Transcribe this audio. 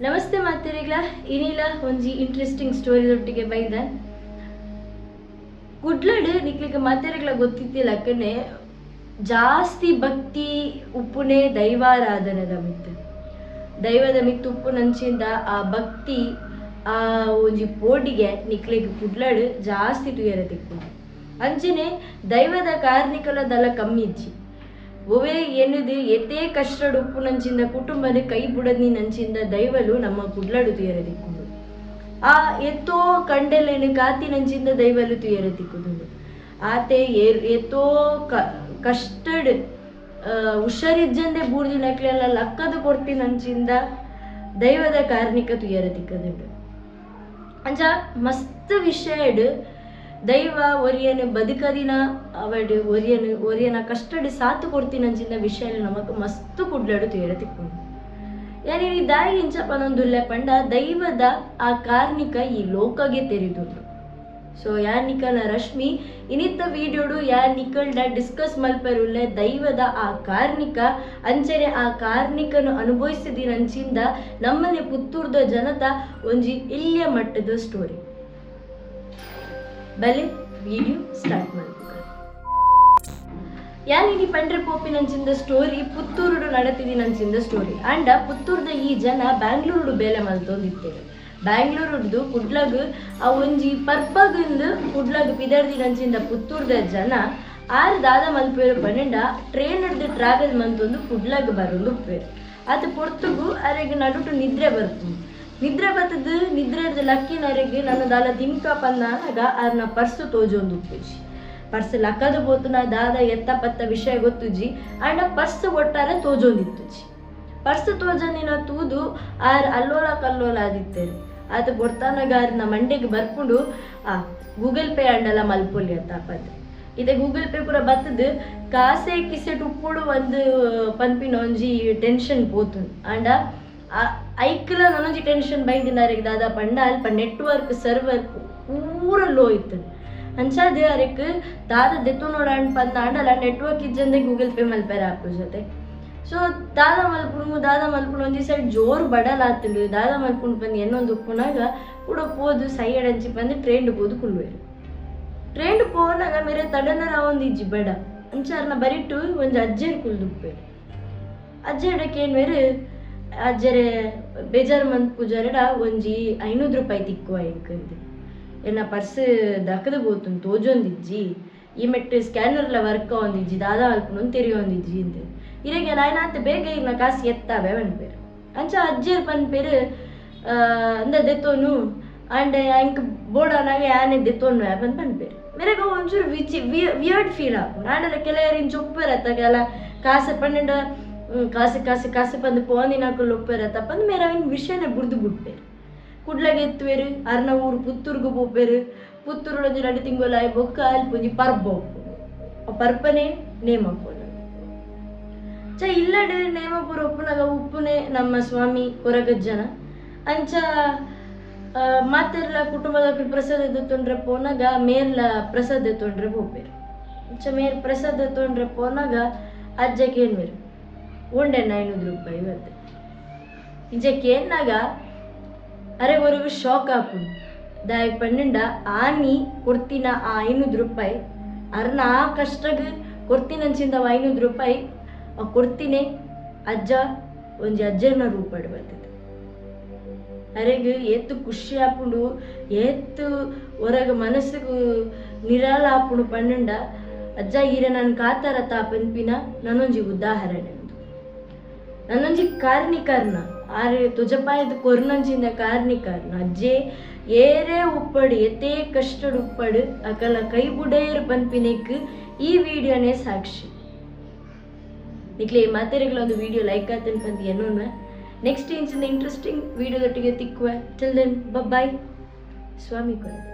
ನಮಸ್ತೆ ಮಾತಿರಿಗ್ಲ ಇನ್ನಿಲ್ಲ ಒಂಜಿ ಇಂಟ್ರೆಸ್ಟಿಂಗ್ ಸ್ಟೋರಿದೊಟ್ಟಿಗೆ ಬೈದ ಕುಡ್ಲಡ್ ನಿಕ್ಲಿಗೆ ಮಾತಿರಿಗ್ಲ ಗೊತ್ತಿತ್ತಿಲ್ಲಕ್ಕನೆ ಜಾಸ್ತಿ ಭಕ್ತಿ ಉಪ್ಪುನೆ ದೈವಾರಾಧನೆದ ಮಿತ್ತು ದೈವದ ಮಿತ್ತು ಉಪ್ಪು ನಂಚಿಂದ ಆ ಭಕ್ತಿ ಆ ಒಂಜಿ ಪೋಡಿಗೆ ನಿಕ್ಲಿಗೆ ಕುಡ್ಲಡ್ ಜಾಸ್ತಿ ತುಯರ ತಿಕ್ಕು ಅಂಚನೆ ದೈವದ ಕಾರ್ಣಿಕಲ ದಲ ಕಮ್ಮಿ ಇಚ್ಚಿ ಒವೇ ಎನ್ನುದು ಎತ್ತೇ ಕಷ್ಟಡು ಉಪ್ಪು ನಂಚಿಂದ ಕುಟುಂಬದ ಕೈ ಬುಡದಿ ನಂಚಿಂದ ದೈವಲು ನಮ್ಮ ಕುಡ್ಲಡು ತುಯರ ತಿಕ್ಕುದು ಆ ಎತ್ತೋ ಕಂಡೆಲೇನು ಕಾತಿ ನಂಚಿಂದ ದೈವಲು ತುಯರ ತಿಕ್ಕುದು ಆತೆ ಎತ್ತೋ ಕಷ್ಟಡ್ ಹುಷಾರಿಜ್ಜಂದೆ ಬೂರ್ದಿ ನಕ್ಲೆಲ್ಲ ಲಕ್ಕದು ಕೊಡ್ತಿ ನಂಚಿಂದ ದೈವದ ಕಾರ್ಣಿಕ ತುಯರ ತಿಕ್ಕದುಂಡು ಅಂಚ ಮಸ್ತ್ ವಿಷಯಡ್ ದೈವ ಒರಿಯನು ಬದುಕದಿನ ಅವಡು ಒರಿಯನ ಕಷ್ಟಡ್ ಸಾತು ಕೊಡ್ತೀನಿ ಅಂಚಿನ ವಿಷಯ ನಮಕ್ ಮಸ್ತ್ ಕುಡ್ಲಾಡು ತುಯರ ತಿಕ್ಕೊಂಡು ಯಾನಿ ದಾಯಿ ಇಂಚಪ್ಪನೊಂದುಲ್ಲೆ ಪಂಡ ದೈವದ ಆ ಕಾರ್ಣಿಕ ಈ ಲೋಕಗೆ ತೆರೆದುಂಡು ಸೊ ಯಾನಿಕನ ರಶ್ಮಿ ಇನಿತ್ತ ವಿಡಿಯೋಡು ಯಾನಿಕಲ್ಡ ಡಿಸ್ಕಸ್ ಮಲ್ಪರುಲ್ಲೆ ದೈವದ ಆ ಕಾರ್ಣಿಕ ಅಂಚನೆ ಆ ಕಾರ್ಣಿಕನು ಅನುಭವಿಸಿದಿನ ಅಂಚಿಂದ ನಮ್ಮನೆ ಪುತ್ತೂರ್ದ ಜನತ ಒಂಜಿ ಇಲ್ಲಿಯ ಮಟ್ಟದ ಸ್ಟೋರಿ ಬಲೆ ವಿಡಿಯೋ ಸ್ಟಾರ್ಟ್ ಮಾಡ್ಬೇಕು ಯಾನಿಗೆ ಪಂಡ್ರೆ ಪೋಪಿನಂಚಿಂದ ಸ್ಟೋರಿ ಪುತ್ತೂರುಡು ನಡತಿದಿನಂಚಿಂದ ಸ್ಟೋರಿ ಅಂಡ ಪುತ್ತೂರ್ದ ಈ ಜನ ಬ್ಯಾಂಗ್ಳೂರುಡು ಬೇಲೆ ಮಲ್ತೊಂದಿತ್ತೇವೆ ಬ್ಯಾಂಗ್ಳೂರುಡ್ದು ಕುಡ್ಲಗ್ ಆ ಒಂಜಿ ಪರ್ಪಗಿಂದು ಕುಡ್ಲಗ್ ಪಿದರ್ದಿನಂಚಿಂದ ಪುತ್ತೂರ್ದ ಜನ ಆರು ದಾದ ಮಲ್ಪೇರು ಪನ್ನೆಂಡ ಟ್ರೈನ್ ಹಿಡ್ದು ಟ್ರಾವೆಲ್ ಮಂತೊಂದು ಕುಡ್ಲಗ್ ಬರೋದು ಉಪ್ಪೇರು ಅದು ಪೊರ್ತುಗು ಅರೆಗೆ ನಡುಟು ನಿದ್ರೆ ಬರ್ತು ನಿದ್ರೆ ಬತ್ತದು ನಿದ್ರೆ ಲಕ್ಕಿನವರೆಗೆ ನನ್ನ ದಾಲ ತಿನ್ಕ ಪಂದಾಗ ಅರ್ನ ಪರ್ಸು ತೋಜೊಂದು ಉಪ್ಪುಜಿ ಪರ್ಸ್ ಲಕ್ಕದು ಪೋತು ನಾ ದಾದ ಎತ್ತ ಪತ್ತ ವಿಷಯ ಗೊತ್ತುಜಿ ಆಂಡ ಪರ್ಸ್ ಒಟ್ಟಾರೆ ತೋಜೊಂದಿತ್ತುಜಿ ಪರ್ಸ್ ತೋಜನಿನ ತೂದು ಆರ್ ಅಲ್ಲೋಲ ಕಲ್ಲೋಲ ಆದಿತ್ತೇರು ಅದು ಬೊಡ್ತಾನಾಗ ಅರ್ನ ಮಂಡೆಗೆ ಬರ್ಕೊಂಡು ಗೂಗಲ್ ಪೇ ಅಂಡಲ್ಲ ಮಲ್ಪೊಲಿ ಅಂತ ಪದ ಇದೆ ಗೂಗಲ್ ಪೇ ಪೂರ ಬತ್ತದು ಕಾಸೆ ಕಿಸೆಟ್ ಉಪ್ಪುಡು ಒಂದು ಪನ್ಪಿನ ಒಂಜಿ ಟೆನ್ಷನ್ ಪೋತು ಆಂಡ ಐಕ್ಲ ನನೊಂಜಿ ಟೆನ್ಷನ್ ಬೈದಿನಾರಿಗೆ ದಾದ ಪಂಡ ಅಲ್ಪ ನೆಟ್ವರ್ಕ್ ಸರ್ವರ್ ಪೂರ ಲೋ ಇತ್ತು ಅಂಚಾದೆ ಅರೆಕ್ ದಾದ ದೆತ್ತು ನೋಡಾಂಡ್ ಪಂದ ಆಂಡಲ್ಲ ನೆಟ್ವರ್ಕ್ ಇಜ್ಜಂದೆ ಗೂಗಲ್ ಪೇ ಮಲ್ಪೇರ ಆಪು ಜೊತೆ ಸೊ ದಾದ ಮಲ್ಪುಣು ಒಂಜಿ ಸೈಡ್ ಜೋರು ಬಡಲಾತಿಂಡು ದಾದ ಮಲ್ಪುಣ್ ಬಂದು ಇನ್ನೊಂದು ಉಪ್ಪುನಾಗ ಕೂಡ ಪೋದು ಸೈಡ್ ಅಂಚಿ ಬಂದು ಟ್ರೈನ್ ಹೋದು ಕುಲ್ವೇರು ಟ್ರೈನ್ ಪೋನಾಗ ಮೇರೆ ತಡನರ ಒಂದು ಇಜ್ಜಿ ಬೇಡ ಅಂಚಾರ್ನ ಬರಿಟ್ಟು ಒಂಜಿ ಅಜ್ಜೇರ್ ಕುಲ್ದು ಉಪ್ಪೇರು ಅಜ್ಜೆಡಕ್ಕೆ ಏನು ಬೇರೆ ಅಜ್ಜರೆ ಬೇಜಾರು ಮಂತ್ ಪೂಜಾರಡ ಒಂಜಿ 500 ರೂಪಾಯಿ ತಿಕ್ಕುವ ಎಂಕಂದು ಎನ್ನ ಪರ್ಸ್ ದಕ್ಕದು ಬೋತು ತೋಜೊಂದಿಜ್ಜಿ ಈ ಮೆಟ್ಟು ಸ್ಕ್ಯಾನರ್ಲ ವರ್ಕ್ ಒಂದಿಜ್ಜಿ ದಾದ ಅಲ್ಪನು ತೆರೆಯೊಂದಿಜ್ಜಿ ಅಂತ ಇರೆಗೆ ನಾಯನಂತ ಬೇಗ ಇನ್ನ ಕಾಸು ಎತ್ತಾವೆ ಪನ್ಪೇರು ಅಂಚ ಅಜ್ಜೇರ್ ಪನ್ಪೇರು ಅಂದ ದೆತ್ತೋನು ಅಂಡ್ ಅಂಕ್ ಬೋಡನಾಗ ಯಾನೆ ದೆತ್ತೋನು ಬಂದು ಪನ್ಪೇರು ಮೇರೆಗ ಒಂಚೂರು ವಿಯರ್ಡ್ ಫೀಲ್ ಆಪು ನಾಡೆಲ್ಲ ಕೆಲವರಿನ ಚೊಪ್ಪರತ್ತಾಗೆಲ್ಲ ಕಾಸು ಪನ್ನೆಂಡ ಕಾಸು ಬಂದು ಪೋಂದಿನಾಕಲ್ಲಿ ಒಪ್ಪೇರ ತಪ್ಪಂದು ಮೇರೆ ಅವನ ವಿಷಯನ ಬುಡ್ದು ಬಿಡ್ಪೇರು ಕುಡ್ಲಾಗ ಎತ್ತುವೇರು ಅರ್ನ ಊರು ಪುತ್ತೂರ್ಗು ಪೋಪೇರು ಪುತ್ತೂರು ಎರಡು ತಿಂಗಳು ಆಯ್ ಬೊಕ್ಕ ಅಲ್ಲಿ ಪುಂಜಿ ಪರ್ಬ ಆ ಪರ್ಪನೆ ನೇಮ ಹಾಕೋದು ಇಲ್ಲಡೆ ನೇಮ ಪೂರ ಉಪ್ಪುನಾಗ ಉಪ್ಪುನೆ ನಮ್ಮ ಸ್ವಾಮಿ ಕೊರಗಜ್ಜನ ಅಂಚ ಮಾತೆರ್ಲ ಕುಟುಂಬದ ಪ್ರಸಾದ ಎತ್ತೊಂಡ್ರೆ ಪೋನಾಗ ಮೇರ್ಲ ಪ್ರಸಾದ ಎತ್ತೊಂಡ್ರೆ ಪೋಪೇರು ಅಂಚ ಮೇರ್ ಪ್ರಸಾದ ಎತ್ತೊಂಡ್ರೆ ಪೋನಾಗ ಅಜ್ಜಕ್ಕೆ ಏನು ಮೇರು ಉಂಡೆ 500 ರೂಪಾಯಿ ಇವತ್ತು ಇಜಕ್ಕೆ ಏನಾಗ ಅರೆವರೆಗೂ ಶಾಕ್ ಹಾಕೊಂಡು ದಾಯಿ ಪನ್ನೆಂಡ ಆನಿ ಕೊಡ್ತೀನ ಆ 500 ರೂಪಾಯಿ ಅರ್ನ ಆ ಕಷ್ಟಗೆ ಕೊಡ್ತೀನಿ ಅನ್ಸಿಂದ 500 ರೂಪಾಯಿ ಕೊಡ್ತೀನಿ ಅಜ್ಜ ಒಂಜಿ ಅಜ್ಜನ ರೂಪಾಯಿ ಬರ್ತದೆ ಅರೆಗೆ ಎತ್ತು ಖುಷಿ ಹಾಕೊಂಡು ಎತ್ತು ಹೊರಗೆ ಮನಸ್ಸಿಗೂ ನಿರಾಳ ಹಾಕೊಂಡು ಪನ್ನೆಂಡ ಅಜ್ಜ ಈರ ನನ್ನ ಕಾತಾರ ತಾ ಪನ್ಪಿನ ನನ್ನೊಂಜಿ ಉದಾಹರಣೆ ನನ್ನೊಂಜಿ ಕಾರ್ಣಿಕರ್ನ ಆರೆ ತುಜಪಾಯದ ಕೊರ್ನಂಚಿಂದ ಕಾರ್ಣಿಕರ್ನ ಅಜ್ಜೆ ಏರೇ ಉಪ್ಪಡು ಎತ್ತೇ ಕಷ್ಟಡು ಉಪ್ಪಡು ಅಕಲ ಕೈ ಬುಡೇರು ಪನ್ಪಿನೆಕ್ ಈ ವಿಡಿಯೋನೇ ಸಾಕ್ಷಿ ನಿಕ್ಲೆ ಮಾತೆರೆಗಳ ಒಂದು ವಿಡಿಯೋ ಲೈಕ್ ಆತನ್ ಪಂದು ಏನೋನ್ವ ನೆಕ್ಸ್ಟ್ ಇಂಚಿನ ಇಂಟ್ರೆಸ್ಟಿಂಗ್ ವಿಡಿಯೋದೊಟ್ಟಿಗೆ ತಿಕ್ಕುವ ಟಿಲ್ ದೆನ್ ಬಾಯ್ ಸ್ವಾಮಿ ಕೊರ